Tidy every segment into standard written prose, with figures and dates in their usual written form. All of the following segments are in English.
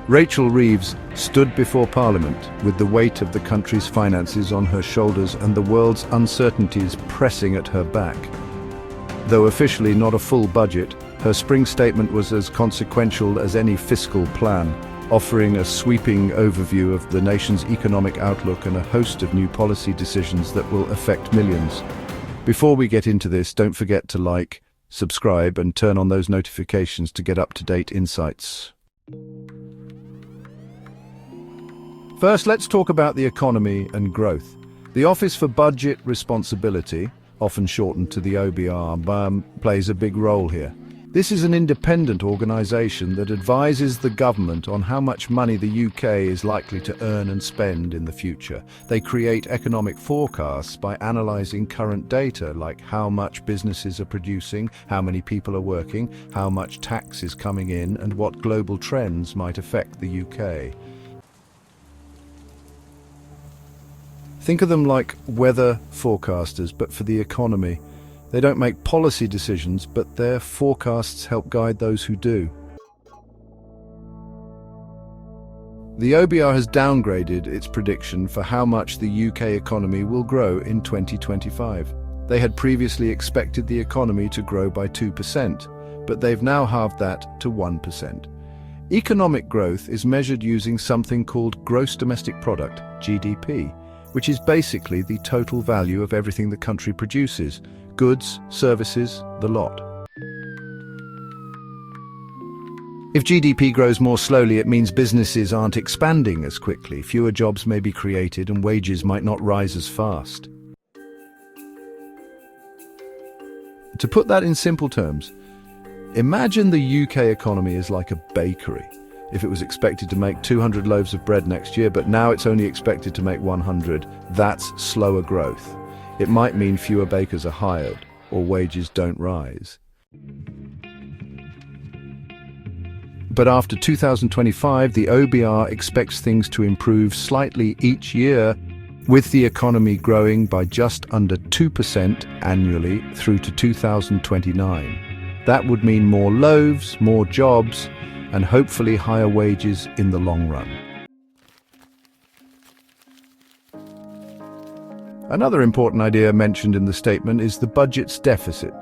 Rachel Reeves stood before Parliament with the weight of the country's finances on her shoulders and the world's uncertainties pressing at her back. Though officially not a full budget, her spring statement was as consequential as any fiscal plan, offering a sweeping overview of the nation's economic outlook and a host of new policy decisions that will affect millions. Before we get into this, don't forget to like, subscribe, and turn on those notifications to get up-to-date insights. First, let's talk about the economy and growth. The Office for Budget Responsibility, often shortened to the OBR, plays a big role here. This is an independent organisation that advises the government on how much money the UK is likely to earn and spend in the future. They create economic forecasts by analysing current data, like how much businesses are producing, how many people are working, how much tax is coming in, and what global trends might affect the UK. Think of them like weather forecasters, but for the economy. They don't make policy decisions, but their forecasts help guide those who do. The OBR has downgraded its prediction for how much the UK economy will grow in 2025. They had previously expected the economy to grow by 2%, but they've now halved that to 1%. Economic growth is measured using something called Gross Domestic Product, GDP, which is basically the total value of everything the country produces: goods, services, the lot. If GDP grows more slowly, it means businesses aren't expanding as quickly, fewer jobs may be created, and wages might not rise as fast. To put that in simple terms, imagine the UK economy is like a bakery. If it was expected to make 200 loaves of bread next year, but now it's only expected to make 100, that's slower growth. It might mean fewer bakers are hired, or wages don't rise. But after 2025, the OBR expects things to improve slightly each year, with the economy growing by just under 2% annually through to 2029. That would mean more loaves, more jobs, and hopefully higher wages in the long run. Another important idea mentioned in the statement is the budget's deficit.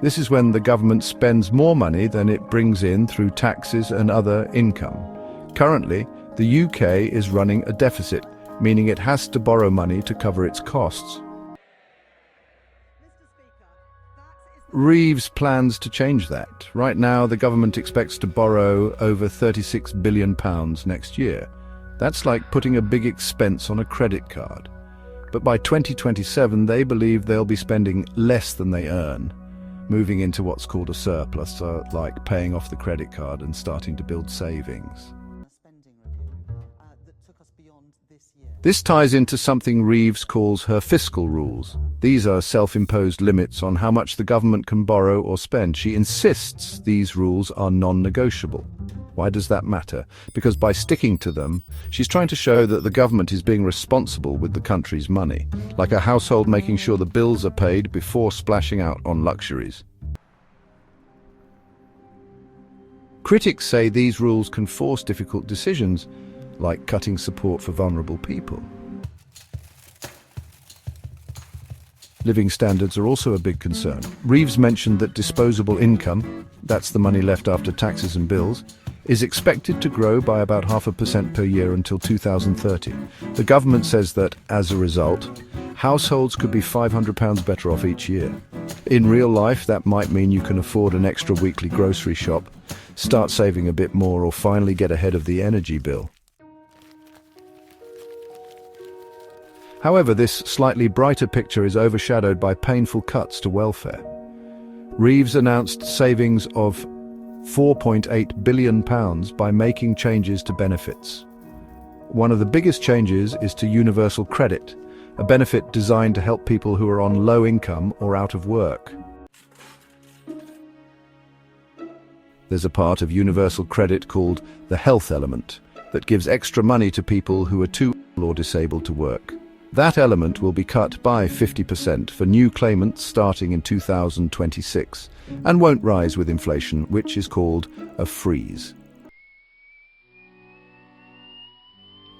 This is when the government spends more money than it brings in through taxes and other income. Currently, the UK is running a deficit, meaning it has to borrow money to cover its costs. Reeves plans to change that. Right now, the government expects to borrow over £36 billion next year. That's like putting a big expense on a credit card. But by 2027, they believe they'll be spending less than they earn, moving into what's called a surplus, like paying off the credit card and starting to build savings. This ties into something Reeves calls her fiscal rules. These are self-imposed limits on how much the government can borrow or spend. She insists these rules are non-negotiable. Why does that matter? Because by sticking to them, she's trying to show that the government is being responsible with the country's money, like a household making sure the bills are paid before splashing out on luxuries. Critics say these rules can force difficult decisions, like cutting support for vulnerable people. Living standards are also a big concern. Reeves mentioned that disposable income, that's the money left after taxes and bills, is expected to grow by about 0.5% per year until 2030. The government says that, as a result, households could be £500 better off each year. In real life, that might mean you can afford an extra weekly grocery shop, start saving a bit more, or finally get ahead of the energy bill. However, this slightly brighter picture is overshadowed by painful cuts to welfare. Reeves announced savings of £4.8 billion by making changes to benefits. One of the biggest changes is to universal credit, a benefit designed to help people who are on low income or out of work. There's a part of universal credit called the health element that gives extra money to people who are too ill or disabled to work. That element will be cut by 50% for new claimants starting in 2026 and won't rise with inflation, which is called a freeze.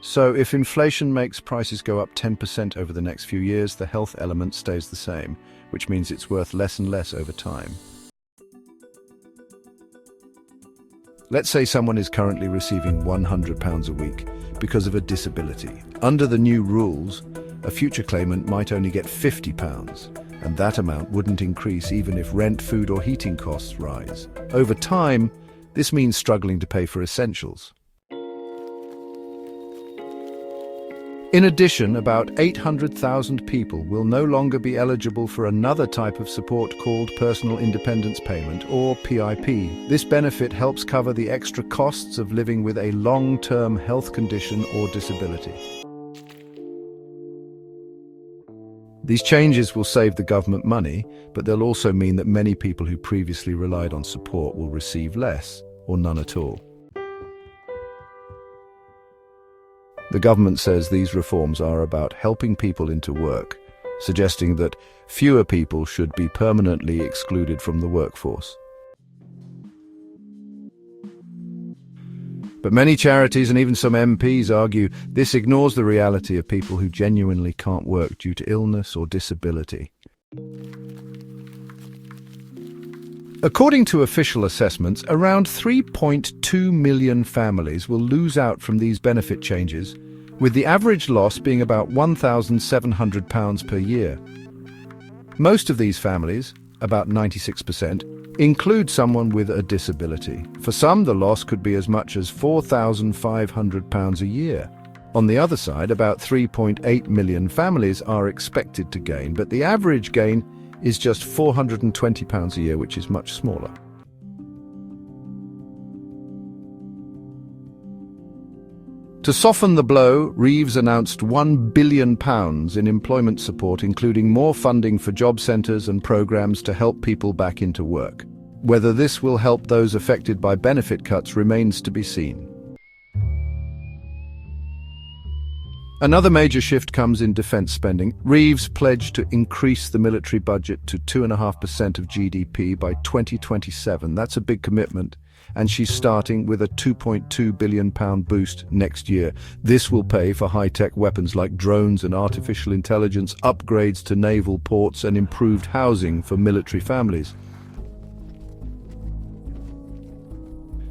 So if inflation makes prices go up 10% over the next few years, the health element stays the same, which means it's worth less and less over time. Let's say someone is currently receiving £100 a week because of a disability. Under the new rules, a future claimant might only get £50, and that amount wouldn't increase even if rent, food or heating costs rise. Over time, this means struggling to pay for essentials. In addition, about 800,000 people will no longer be eligible for another type of support called Personal Independence Payment, or PIP. This benefit helps cover the extra costs of living with a long-term health condition or disability. These changes will save the government money, but they'll also mean that many people who previously relied on support will receive less or none at all. The government says these reforms are about helping people into work, suggesting that fewer people should be permanently excluded from the workforce. But many charities and even some MPs argue this ignores the reality of people who genuinely can't work due to illness or disability. According to official assessments, around 3.2 million families will lose out from these benefit changes, with the average loss being about £1,700 per year. Most of these families, about 96%, include someone with a disability. For some, the loss could be as much as £4,500 a year. On the other side, about 3.8 million families are expected to gain, but the average gain is just £420 a year, which is much smaller. To soften the blow, Reeves announced £1 billion in employment support, including more funding for job centres and programmes to help people back into work. Whether this will help those affected by benefit cuts remains to be seen. Another major shift comes in defence spending. Reeves pledged to increase the military budget to 2.5% of GDP by 2027. That's a big commitment, and she's starting with a £2.2 billion boost next year. This will pay for high-tech weapons like drones and artificial intelligence, upgrades to naval ports, and improved housing for military families.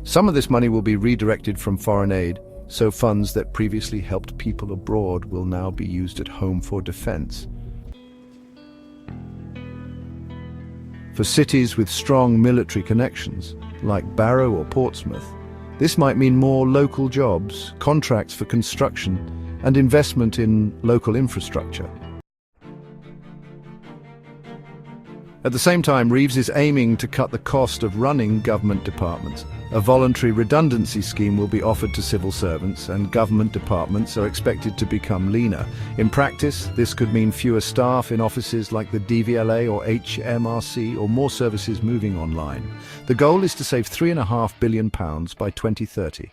Some of this money will be redirected from foreign aid, so funds that previously helped people abroad will now be used at home for defence. For cities with strong military connections, like Barrow or Portsmouth, this might mean more local jobs, contracts for construction, and investment in local infrastructure. At the same time, Reeves is aiming to cut the cost of running government departments. A voluntary redundancy scheme will be offered to civil servants, and government departments are expected to become leaner. In practice, this could mean fewer staff in offices like the DVLA or HMRC, or more services moving online. The goal is to save £3.5 billion by 2030.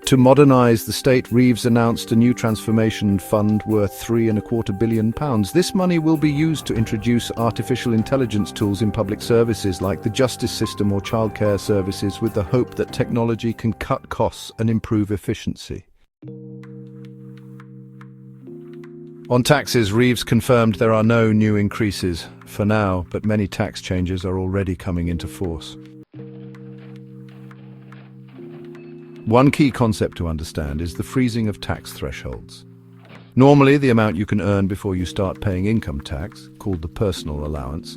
To modernise the state, Reeves announced a new transformation fund worth £3.25 billion. This money will be used to introduce artificial intelligence tools in public services like the justice system or childcare services, with the hope that technology can cut costs and improve efficiency. On taxes, Reeves confirmed there are no new increases for now, but many tax changes are already coming into force. One key concept to understand is the freezing of tax thresholds. Normally, the amount you can earn before you start paying income tax, called the personal allowance,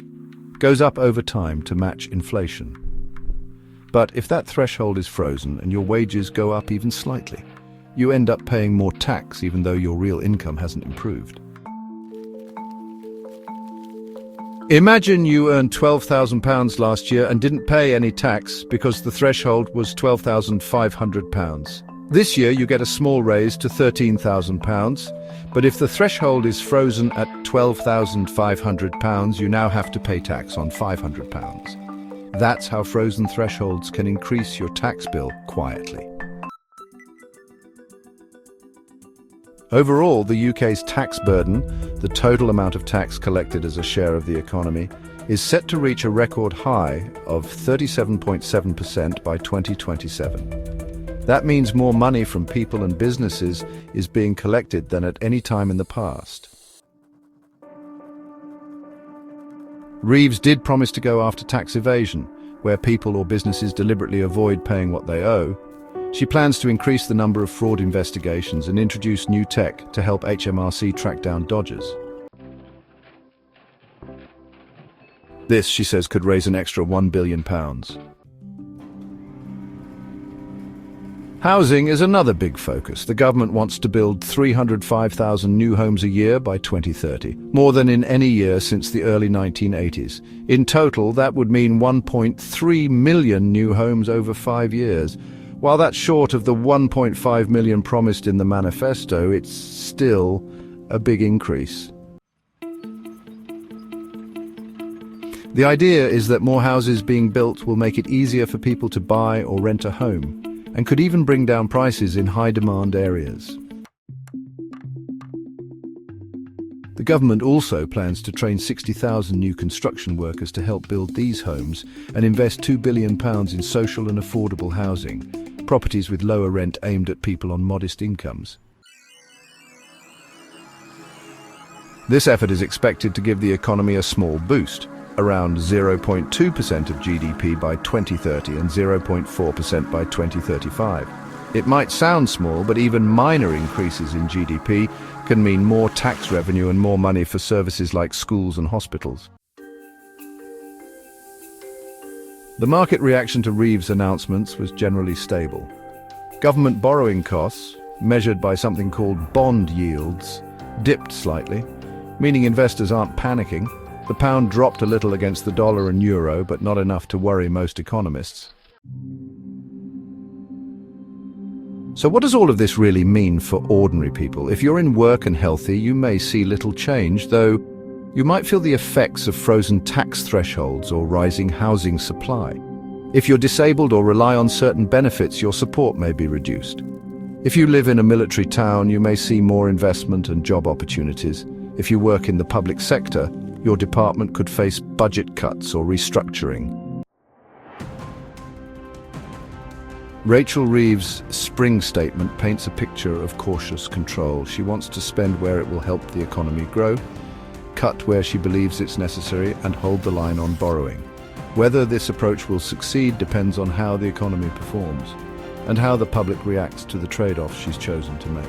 goes up over time to match inflation. But if that threshold is frozen and your wages go up even slightly, you end up paying more tax even though your real income hasn't improved. Imagine you earned £12,000 last year and didn't pay any tax because the threshold was £12,500. This year you get a small raise to £13,000, but if the threshold is frozen at £12,500, you now have to pay tax on £500. That's how frozen thresholds can increase your tax bill quietly. Overall, the UK's tax burden, the total amount of tax collected as a share of the economy, is set to reach a record high of 37.7% by 2027. That means more money from people and businesses is being collected than at any time in the past. Reeves did promise to go after tax evasion, where people or businesses deliberately avoid paying what they owe. She plans to increase the number of fraud investigations and introduce new tech to help HMRC track down dodgers. This, she says, could raise an extra £1 billion. Housing is another big focus. The government wants to build 305,000 new homes a year by 2030, more than in any year since the early 1980s. In total, that would mean 1.3 million new homes over 5 years. While that's short of the 1.5 million promised in the manifesto, it's still a big increase. The idea is that more houses being built will make it easier for people to buy or rent a home, and could even bring down prices in high-demand areas. The government also plans to train 60,000 new construction workers to help build these homes and invest £2 billion in social and affordable housing, properties with lower rent aimed at people on modest incomes. This effort is expected to give the economy a small boost, around 0.2% of GDP by 2030 and 0.4% by 2035. It might sound small, but even minor increases in GDP can mean more tax revenue and more money for services like schools and hospitals. The market reaction to Reeves' announcements was generally stable. Government borrowing costs, measured by something called bond yields, dipped slightly, meaning investors aren't panicking. The pound dropped a little against the dollar and euro, but not enough to worry most economists. So what does all of this really mean for ordinary people? If you're in work and healthy, you may see little change, though you might feel the effects of frozen tax thresholds or rising housing supply. If you're disabled or rely on certain benefits, your support may be reduced. If you live in a military town, you may see more investment and job opportunities. If you work in the public sector, your department could face budget cuts or restructuring. Rachel Reeves' spring statement paints a picture of cautious control. She wants to spend where it will help the economy grow, cut where she believes it's necessary, and hold the line on borrowing. Whether this approach will succeed depends on how the economy performs and how the public reacts to the trade-offs she's chosen to make.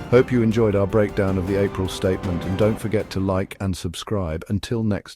Hope you enjoyed our breakdown of the April statement, and don't forget to like and subscribe. Until next